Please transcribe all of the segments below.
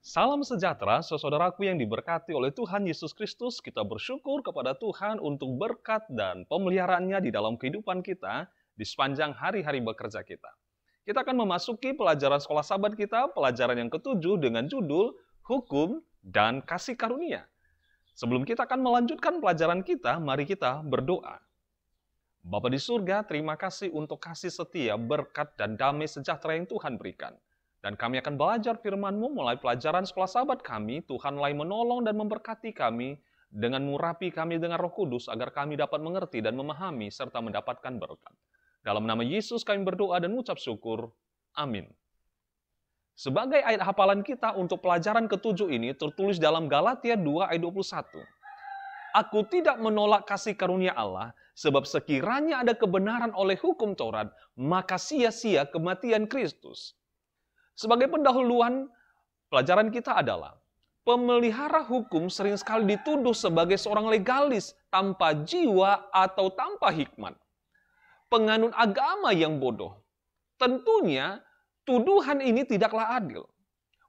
Salam sejahtera, saudaraku yang diberkati oleh Tuhan Yesus Kristus. Kita bersyukur kepada Tuhan untuk berkat dan pemeliharaannya di dalam kehidupan kita di sepanjang hari-hari bekerja kita. Kita akan memasuki pelajaran sekolah sahabat kita, pelajaran yang ketujuh dengan judul Hukum dan Kasih Karunia. Sebelum kita akan melanjutkan pelajaran kita, mari kita berdoa. Bapa di surga, terima kasih untuk kasih setia, berkat, dan damai sejahtera yang Tuhan berikan. Dan kami akan belajar firman-Mu mulai pelajaran sekolah sahabat kami. Tuhan mulai menolong dan memberkati kami dengan mengurapi kami dengan Roh Kudus agar kami dapat mengerti dan memahami serta mendapatkan berkat. Dalam nama Yesus kami berdoa dan mengucap syukur. Amin. Sebagai ayat hafalan kita untuk pelajaran ketujuh ini tertulis dalam Galatia 2 ayat 21. Aku tidak menolak kasih karunia Allah, sebab sekiranya ada kebenaran oleh hukum Taurat, maka sia-sia kematian Kristus. Sebagai pendahuluan, pelajaran kita adalah pemelihara hukum sering sekali dituduh sebagai seorang legalis tanpa jiwa atau tanpa hikmat. Penganut agama yang bodoh. Tentunya, tuduhan ini tidaklah adil.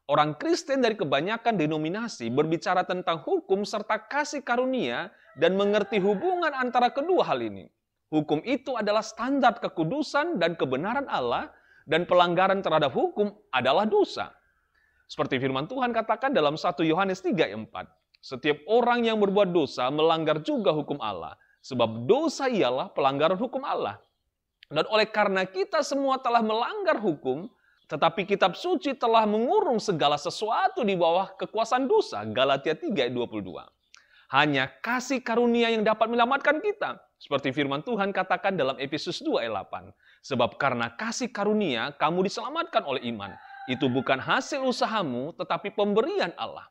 Orang Kristen dari kebanyakan denominasi berbicara tentang hukum serta kasih karunia dan mengerti hubungan antara kedua hal ini. Hukum itu adalah standar kekudusan dan kebenaran Allah, dan pelanggaran terhadap hukum adalah dosa. Seperti firman Tuhan katakan dalam 1 Yohanes 3 ayat 4. Setiap orang yang berbuat dosa melanggar juga hukum Allah, sebab dosa ialah pelanggaran hukum Allah. Dan oleh karena kita semua telah melanggar hukum, tetapi kitab suci telah mengurung segala sesuatu di bawah kekuasaan dosa. Galatia 3 ayat 22. Hanya kasih karunia yang dapat menyelamatkan kita. Seperti firman Tuhan katakan dalam Efesus 2 ayat 8. Sebab karena kasih karunia, kamu diselamatkan oleh iman. Itu bukan hasil usahamu, tetapi pemberian Allah.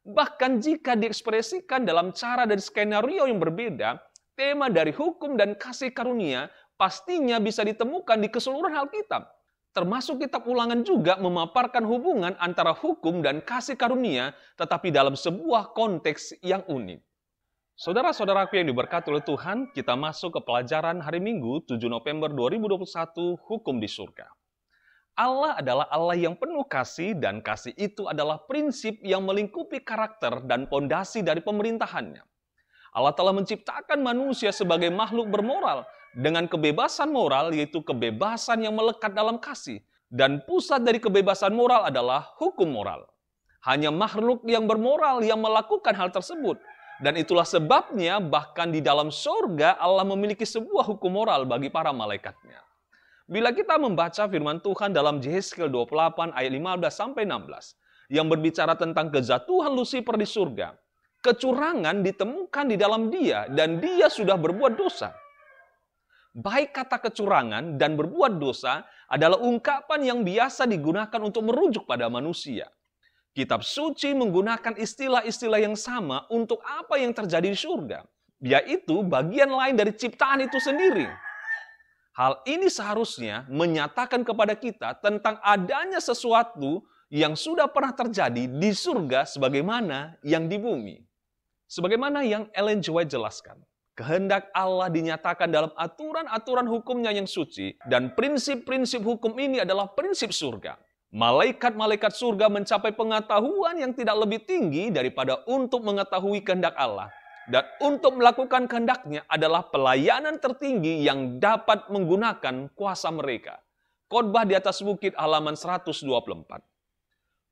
Bahkan jika diekspresikan dalam cara dan skenario yang berbeda, tema dari hukum dan kasih karunia pastinya bisa ditemukan di keseluruhan Alkitab. Termasuk kitab Ulangan juga memaparkan hubungan antara hukum dan kasih karunia, tetapi dalam sebuah konteks yang unik. Saudara-saudaraku yang diberkati oleh Tuhan, kita masuk ke pelajaran hari Minggu 7 November 2021, Hukum di Surga. Allah adalah Allah yang penuh kasih, dan kasih itu adalah prinsip yang melingkupi karakter dan pondasi dari pemerintahannya. Allah telah menciptakan manusia sebagai makhluk bermoral, dengan kebebasan moral, yaitu kebebasan yang melekat dalam kasih. Dan pusat dari kebebasan moral adalah hukum moral. Hanya makhluk yang bermoral yang melakukan hal tersebut. Dan itulah sebabnya bahkan di dalam surga Allah memiliki sebuah hukum moral bagi para malaikatnya. Bila kita membaca firman Tuhan dalam Yehezkiel 28 ayat 15-16 yang berbicara tentang kejatuhan Lucifer di surga, kecurangan ditemukan di dalam dia dan dia sudah berbuat dosa. Baik kata kecurangan dan berbuat dosa adalah ungkapan yang biasa digunakan untuk merujuk pada manusia. Kitab suci menggunakan istilah-istilah yang sama untuk apa yang terjadi di surga, yaitu bagian lain dari ciptaan itu sendiri. Hal ini seharusnya menyatakan kepada kita tentang adanya sesuatu yang sudah pernah terjadi di surga sebagaimana yang di bumi. Sebagaimana yang Ellen G. White jelaskan, kehendak Allah dinyatakan dalam aturan-aturan hukumnya yang suci, dan prinsip-prinsip hukum ini adalah prinsip surga. Malaikat-malaikat surga mencapai pengetahuan yang tidak lebih tinggi daripada untuk mengetahui kehendak Allah. Dan untuk melakukan kehendaknya adalah pelayanan tertinggi yang dapat menggunakan kuasa mereka. Khotbah di atas bukit halaman 124.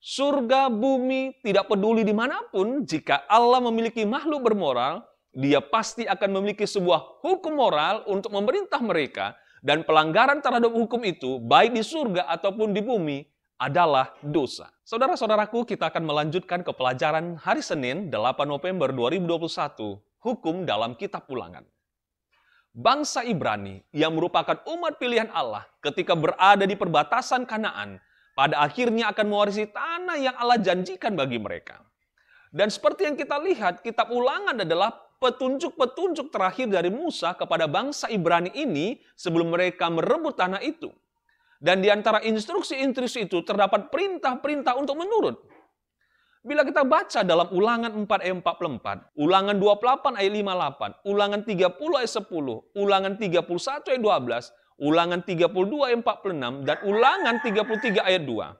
Surga, bumi, tidak peduli dimanapun, jika Allah memiliki makhluk bermoral, dia pasti akan memiliki sebuah hukum moral untuk memerintah mereka, dan pelanggaran terhadap hukum itu, baik di surga ataupun di bumi, adalah dosa. Saudara-saudaraku, kita akan melanjutkan ke pelajaran hari Senin 8 November 2021, Hukum dalam Kitab Ulangan. Bangsa Ibrani yang merupakan umat pilihan Allah ketika berada di perbatasan Kanaan, pada akhirnya akan mewarisi tanah yang Allah janjikan bagi mereka. Dan seperti yang kita lihat, Kitab Ulangan adalah petunjuk-petunjuk terakhir dari Musa kepada bangsa Ibrani ini sebelum mereka merebut tanah itu. Dan di antara instruksi-instruksi itu terdapat perintah-perintah untuk menurut. Bila kita baca dalam Ulangan 4 ayat 44, Ulangan 28 ayat 58, Ulangan 30 ayat 10, Ulangan 31 ayat 12, Ulangan 32 ayat 46, dan Ulangan 33 ayat 2.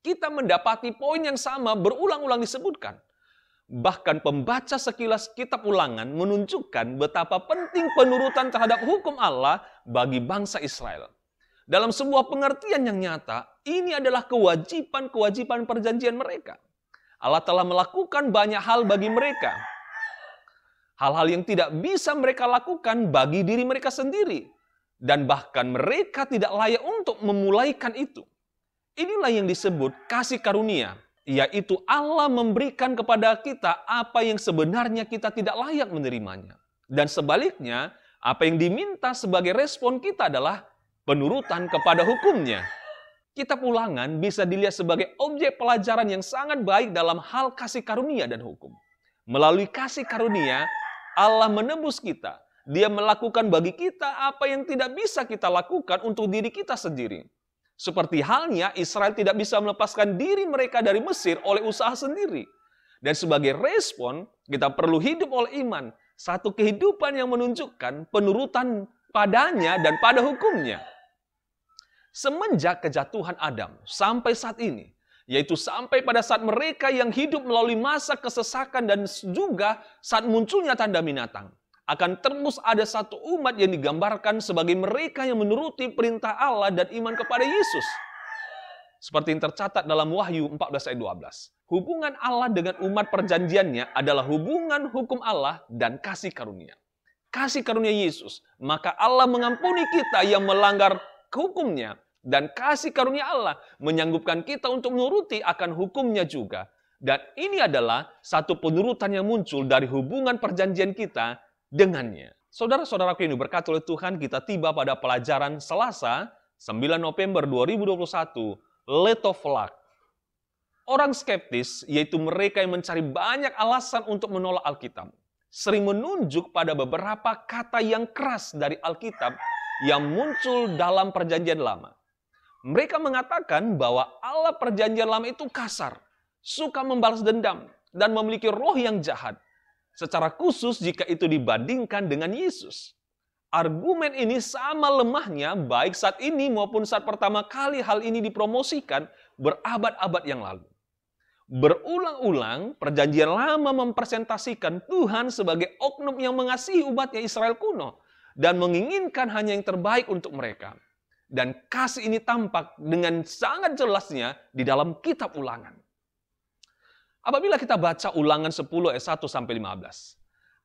kita mendapati poin yang sama berulang-ulang disebutkan. Bahkan pembaca sekilas kitab Ulangan menunjukkan betapa penting penurutan terhadap hukum Allah bagi bangsa Israel. Dalam sebuah pengertian yang nyata, ini adalah kewajiban-kewajiban perjanjian mereka. Allah telah melakukan banyak hal bagi mereka. Hal-hal yang tidak bisa mereka lakukan bagi diri mereka sendiri. Dan bahkan mereka tidak layak untuk memulaikan itu. Inilah yang disebut kasih karunia. Yaitu Allah memberikan kepada kita apa yang sebenarnya kita tidak layak menerimanya. Dan sebaliknya, apa yang diminta sebagai respon kita adalah penurutan kepada hukumnya. Kitab Ulangan bisa dilihat sebagai objek pelajaran yang sangat baik dalam hal kasih karunia dan hukum. Melalui kasih karunia, Allah menebus kita. Dia melakukan bagi kita apa yang tidak bisa kita lakukan untuk diri kita sendiri. Seperti halnya Israel tidak bisa melepaskan diri mereka dari Mesir oleh usaha sendiri. Dan sebagai respon, kita perlu hidup oleh iman. Satu kehidupan yang menunjukkan penurutan padanya dan pada hukumnya. Semenjak kejatuhan Adam sampai saat ini, yaitu sampai pada saat mereka yang hidup melalui masa kesesakan dan juga saat munculnya tanda binatang, akan terus ada satu umat yang digambarkan sebagai mereka yang menuruti perintah Allah dan iman kepada Yesus. Seperti yang tercatat dalam Wahyu 14 ayat 12. Hubungan Allah dengan umat perjanjiannya adalah hubungan hukum Allah dan kasih karunia. Kasih karunia Yesus, maka Allah mengampuni kita yang melanggar hukumnya. Dan kasih karunia Allah menyanggupkan kita untuk menuruti akan hukumnya juga. Dan ini adalah satu penurutan yang muncul dari hubungan perjanjian kita dengannya. Saudara-saudaraku yang diberkati oleh Tuhan, kita tiba pada pelajaran Selasa, 9 November 2021, Letoflak. Orang skeptis, yaitu mereka yang mencari banyak alasan untuk menolak Alkitab, sering menunjuk pada beberapa kata yang keras dari Alkitab yang muncul dalam perjanjian lama. Mereka mengatakan bahwa Allah perjanjian lama itu kasar, suka membalas dendam, dan memiliki roh yang jahat. Secara khusus jika itu dibandingkan dengan Yesus. Argumen ini sama lemahnya baik saat ini maupun saat pertama kali hal ini dipromosikan berabad-abad yang lalu. Berulang-ulang perjanjian lama mempresentasikan Tuhan sebagai oknum yang mengasihi umatnya Israel kuno dan menginginkan hanya yang terbaik untuk mereka. Dan kasih ini tampak dengan sangat jelasnya di dalam kitab Ulangan. Apabila kita baca Ulangan 10 ayat 1-15,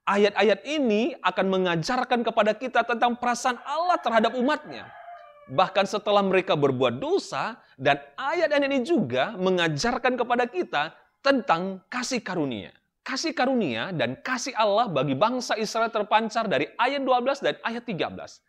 ayat-ayat ini akan mengajarkan kepada kita tentang perasaan Allah terhadap umatnya. Bahkan setelah mereka berbuat dosa, dan ayat-ayat ini juga mengajarkan kepada kita tentang kasih karunia. Kasih karunia dan kasih Allah bagi bangsa Israel terpancar dari ayat 12 dan ayat 13.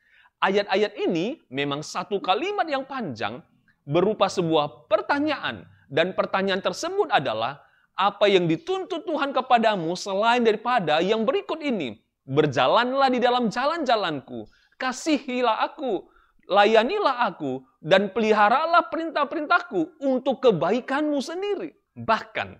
Ayat-ayat ini memang satu kalimat yang panjang berupa sebuah pertanyaan. Dan pertanyaan tersebut adalah, apa yang dituntut Tuhan kepadamu selain daripada yang berikut ini? Berjalanlah di dalam jalan-jalanku, kasihilah aku, layanilah aku, dan peliharalah perintah-perintahku untuk kebaikanmu sendiri. Bahkan,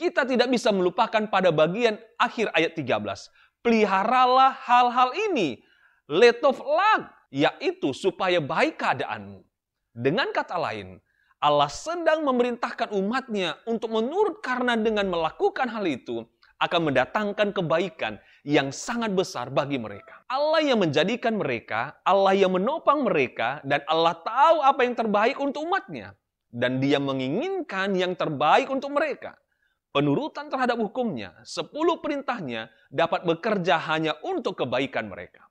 kita tidak bisa melupakan pada bagian akhir ayat 13. Peliharalah hal-hal ini, letoflag, yaitu supaya baik keadaanmu. Dengan kata lain, Allah sedang memerintahkan umatnya untuk menurut karena dengan melakukan hal itu akan mendatangkan kebaikan yang sangat besar bagi mereka. Allah yang menjadikan mereka, Allah yang menopang mereka, dan Allah tahu apa yang terbaik untuk umatnya. Dan Dia menginginkan yang terbaik untuk mereka. Penurutan terhadap hukumnya, 10 perintahnya dapat bekerja hanya untuk kebaikan mereka.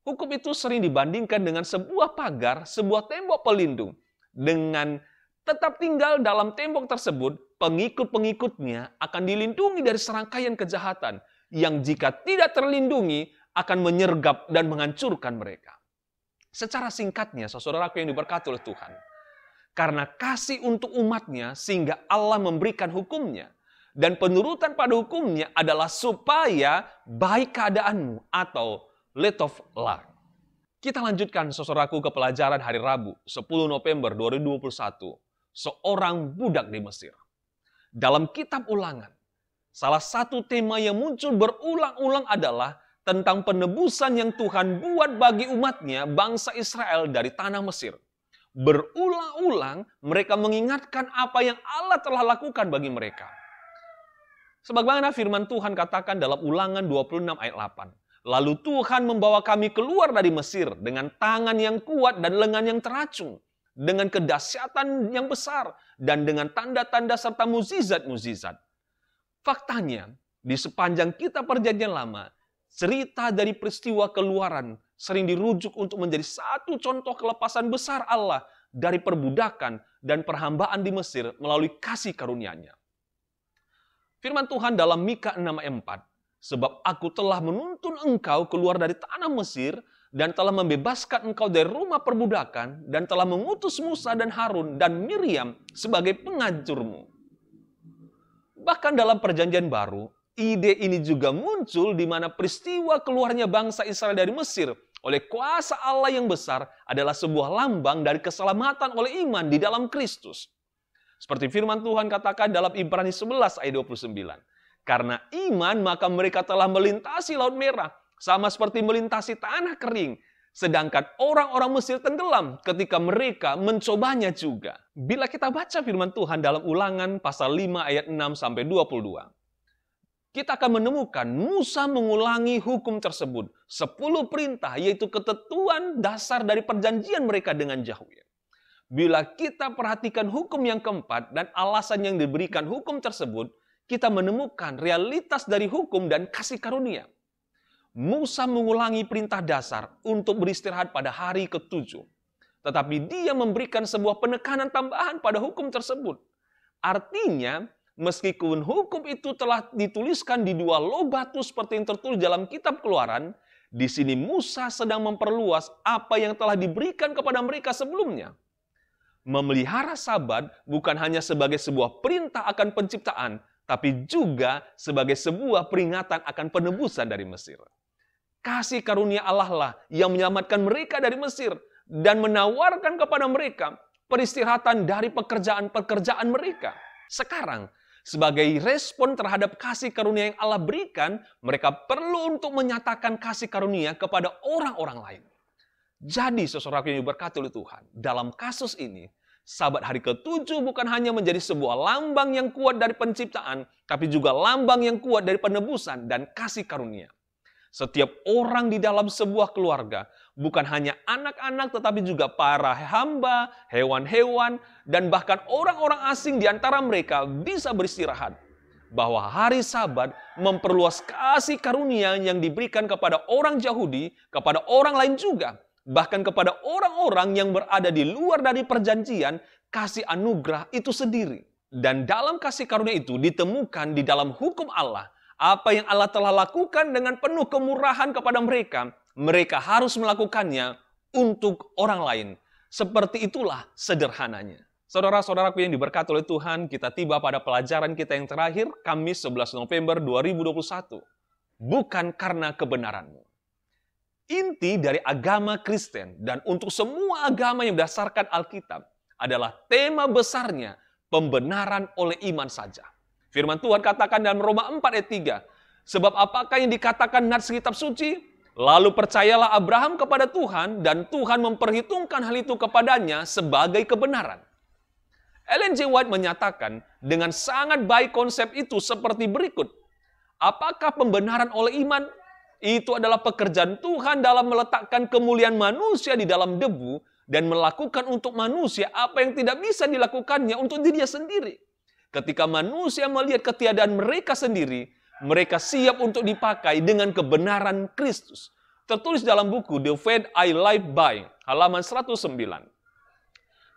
Hukum itu sering dibandingkan dengan sebuah pagar, sebuah tembok pelindung. Dengan tetap tinggal dalam tembok tersebut, pengikut-pengikutnya akan dilindungi dari serangkaian kejahatan yang jika tidak terlindungi akan menyergap dan menghancurkan mereka. Secara singkatnya, saudaraku yang diberkati oleh Tuhan, karena kasih untuk umatnya sehingga Allah memberikan hukumnya, dan penurutan pada hukumnya adalah supaya baik keadaanmu atau letoflag. Kita lanjutkan saudaraku ke pelajaran hari Rabu 10 November 2021. Seorang budak di Mesir. Dalam kitab Ulangan, salah satu tema yang muncul berulang-ulang adalah tentang penebusan yang Tuhan buat bagi umatnya, bangsa Israel dari tanah Mesir. Berulang-ulang mereka mengingatkan apa yang Allah telah lakukan bagi mereka. Sebagaimana firman Tuhan katakan dalam Ulangan 26 ayat 8. Lalu Tuhan membawa kami keluar dari Mesir dengan tangan yang kuat dan lengan yang teracung, dengan kedahsyatan yang besar, dan dengan tanda-tanda serta mukjizat-mukjizat. Faktanya, di sepanjang kitab Perjanjian Lama, cerita dari peristiwa keluaran sering dirujuk untuk menjadi satu contoh kelepasan besar Allah dari perbudakan dan perhambaan di Mesir melalui kasih karunia-Nya. Firman Tuhan dalam Mika 6 ayat 4, sebab aku telah menuntun engkau keluar dari tanah Mesir dan telah membebaskan engkau dari rumah perbudakan dan telah mengutus Musa dan Harun dan Miriam sebagai pengajurmu. Bahkan dalam Perjanjian Baru, ide ini juga muncul di mana peristiwa keluarnya bangsa Israel dari Mesir oleh kuasa Allah yang besar adalah sebuah lambang dari keselamatan oleh iman di dalam Kristus. Seperti firman Tuhan katakan dalam Ibrani 11 ayat 29. Karena iman maka mereka telah melintasi Laut Merah, sama seperti melintasi tanah kering. Sedangkan orang-orang Mesir tenggelam ketika mereka mencobanya juga. Bila kita baca firman Tuhan dalam Ulangan pasal 5 ayat 6 sampai 22. Kita akan menemukan Musa mengulangi hukum tersebut. 10 perintah yaitu ketentuan dasar dari perjanjian mereka dengan Yahweh. Bila kita perhatikan hukum yang keempat dan alasan yang diberikan hukum tersebut, kita menemukan realitas dari hukum dan kasih karunia. Musa mengulangi perintah dasar untuk beristirahat pada hari ke-7. Tetapi dia memberikan sebuah penekanan tambahan pada hukum tersebut. Artinya, meskipun hukum itu telah dituliskan di 2 loh batu seperti yang tertulis dalam kitab Keluaran, di sini Musa sedang memperluas apa yang telah diberikan kepada mereka sebelumnya. Memelihara Sabat bukan hanya sebagai sebuah perintah akan penciptaan, tapi juga sebagai sebuah peringatan akan penebusan dari Mesir. Kasih karunia Allah lah yang menyelamatkan mereka dari Mesir dan menawarkan kepada mereka peristirahatan dari pekerjaan-pekerjaan mereka. Sekarang, sebagai respon terhadap kasih karunia yang Allah berikan, mereka perlu untuk menyatakan kasih karunia kepada orang-orang lain. Jadi, saudaraku yang diberkati oleh Tuhan, dalam kasus ini, Sabat hari ke-7 bukan hanya menjadi sebuah lambang yang kuat dari penciptaan, tapi juga lambang yang kuat dari penebusan dan kasih karunia. Setiap orang di dalam sebuah keluarga, bukan hanya anak-anak tetapi juga para hamba, hewan-hewan, dan bahkan orang-orang asing di antara mereka bisa beristirahat. Bahwa hari Sabat memperluas kasih karunia yang diberikan kepada orang Yahudi, kepada orang lain juga. Bahkan kepada orang-orang yang berada di luar dari perjanjian, kasih anugerah itu sendiri. Dan dalam kasih karunia itu ditemukan di dalam hukum Allah. Apa yang Allah telah lakukan dengan penuh kemurahan kepada mereka, mereka harus melakukannya untuk orang lain. Seperti itulah sederhananya. Saudara-saudaraku yang diberkati oleh Tuhan, kita tiba pada pelajaran kita yang terakhir, Kamis 11 November 2021. Bukan karena kebenaranmu. Inti dari agama Kristen dan untuk semua agama yang berdasarkan Alkitab adalah tema besarnya pembenaran oleh iman saja. Firman Tuhan katakan dalam Roma 4 ayat 3, sebab apakah yang dikatakan nats kitab suci? Lalu percayalah Abraham kepada Tuhan dan Tuhan memperhitungkan hal itu kepadanya sebagai kebenaran. Ellen G. White menyatakan dengan sangat baik konsep itu seperti berikut. Apakah pembenaran oleh iman? Itu adalah pekerjaan Tuhan dalam meletakkan kemuliaan manusia di dalam debu dan melakukan untuk manusia apa yang tidak bisa dilakukannya untuk dirinya sendiri. Ketika manusia melihat ketiadaan mereka sendiri, mereka siap untuk dipakai dengan kebenaran Kristus. Tertulis dalam buku The Faith I Live By, halaman 109.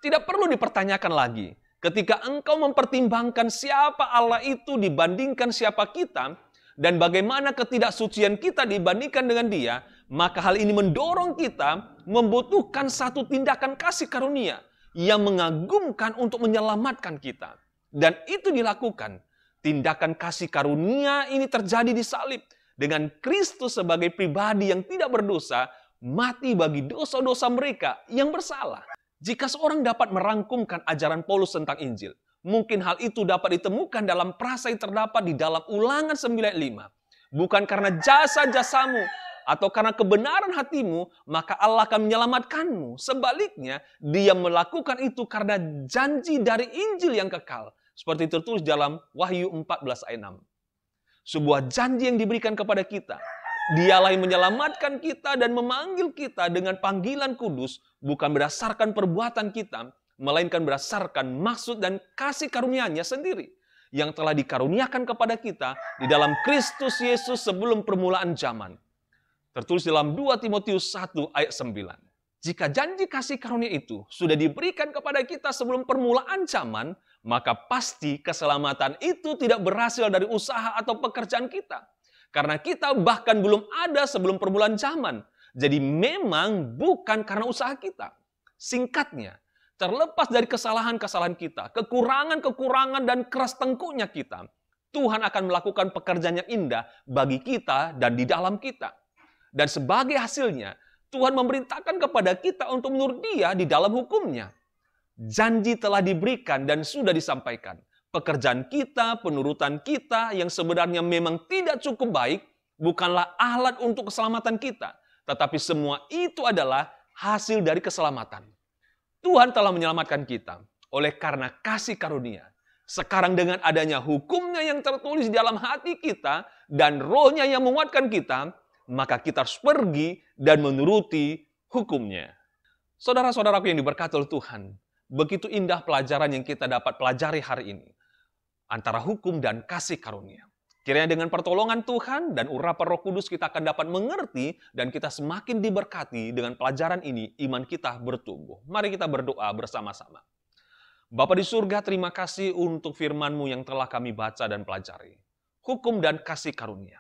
Tidak perlu dipertanyakan lagi, ketika engkau mempertimbangkan siapa Allah itu dibandingkan siapa kita, dan bagaimana ketidaksucian kita dibandingkan dengan Dia, maka hal ini mendorong kita membutuhkan satu tindakan kasih karunia yang mengagumkan untuk menyelamatkan kita. Dan itu dilakukan. Tindakan kasih karunia ini terjadi di salib dengan Kristus sebagai pribadi yang tidak berdosa, mati bagi dosa-dosa mereka yang bersalah. Jika seorang dapat merangkumkan ajaran Paulus tentang Injil, mungkin hal itu dapat ditemukan dalam prasa yang terdapat di dalam Ulangan 9:5. Bukan karena jasa-jasamu, atau karena kebenaran hatimu, maka Allah akan menyelamatkanmu. Sebaliknya, dia melakukan itu karena janji dari Injil yang kekal. Seperti tertulis dalam Wahyu 14 ayat 6. Sebuah janji yang diberikan kepada kita. Dialah yang menyelamatkan kita dan memanggil kita dengan panggilan kudus, bukan berdasarkan perbuatan kita, melainkan berdasarkan maksud dan kasih karunia-Nya sendiri, yang telah dikaruniakan kepada kita di dalam Kristus Yesus sebelum permulaan zaman. Tertulis dalam 2 Timotius 1 ayat 9. Jika janji kasih karunia itu sudah diberikan kepada kita sebelum permulaan zaman, maka pasti keselamatan itu tidak berasal dari usaha atau pekerjaan kita. Karena kita bahkan belum ada sebelum permulaan zaman. Jadi memang bukan karena usaha kita. Singkatnya, terlepas dari kesalahan-kesalahan kita, kekurangan-kekurangan dan keras tengkuknya kita, Tuhan akan melakukan pekerjaan yang indah bagi kita dan di dalam kita. Dan sebagai hasilnya, Tuhan memerintahkan kepada kita untuk menurut Dia di dalam hukum-Nya. Janji telah diberikan dan sudah disampaikan. Pekerjaan kita, penurutan kita yang sebenarnya memang tidak cukup baik, bukanlah alat untuk keselamatan kita. Tetapi semua itu adalah hasil dari keselamatan. Tuhan telah menyelamatkan kita oleh karena kasih karunia. Sekarang dengan adanya hukum-Nya yang tertulis di dalam hati kita dan Roh-Nya yang menguatkan kita, maka kita harus pergi dan menuruti hukum-Nya. Saudara-saudaraku yang diberkati oleh Tuhan, begitu indah pelajaran yang kita dapat pelajari hari ini. Antara hukum dan kasih karunia. Kiranya dengan pertolongan Tuhan dan urapan Roh Kudus kita akan dapat mengerti dan kita semakin diberkati dengan pelajaran ini, iman kita bertumbuh. Mari kita berdoa bersama-sama. Bapa di surga, terima kasih untuk firman-Mu yang telah kami baca dan pelajari. Hukum dan kasih karunia.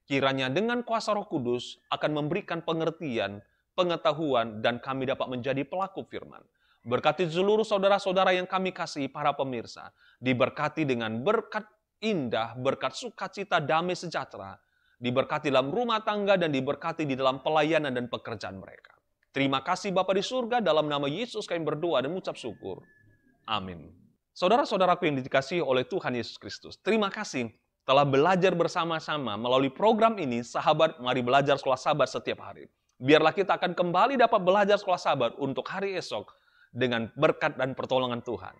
Kiranya dengan kuasa Roh Kudus akan memberikan pengertian, pengetahuan, dan kami dapat menjadi pelaku firman. Berkati seluruh saudara-saudara yang kami kasihi, para pemirsa. Diberkati dengan berkat indah, berkat sukacita, damai sejahtera. Diberkati dalam rumah tangga dan diberkati di dalam pelayanan dan pekerjaan mereka. Terima kasih Bapa di surga, dalam nama Yesus kami berdoa dan mengucap syukur. Amin. Saudara-saudaraku yang dikasihi oleh Tuhan Yesus Kristus, terima kasih telah belajar bersama-sama melalui program ini, Sahabat Mari Belajar Sekolah Sahabat setiap hari. Biarlah kita akan kembali dapat belajar sekolah sahabat untuk hari esok, dengan berkat dan pertolongan Tuhan.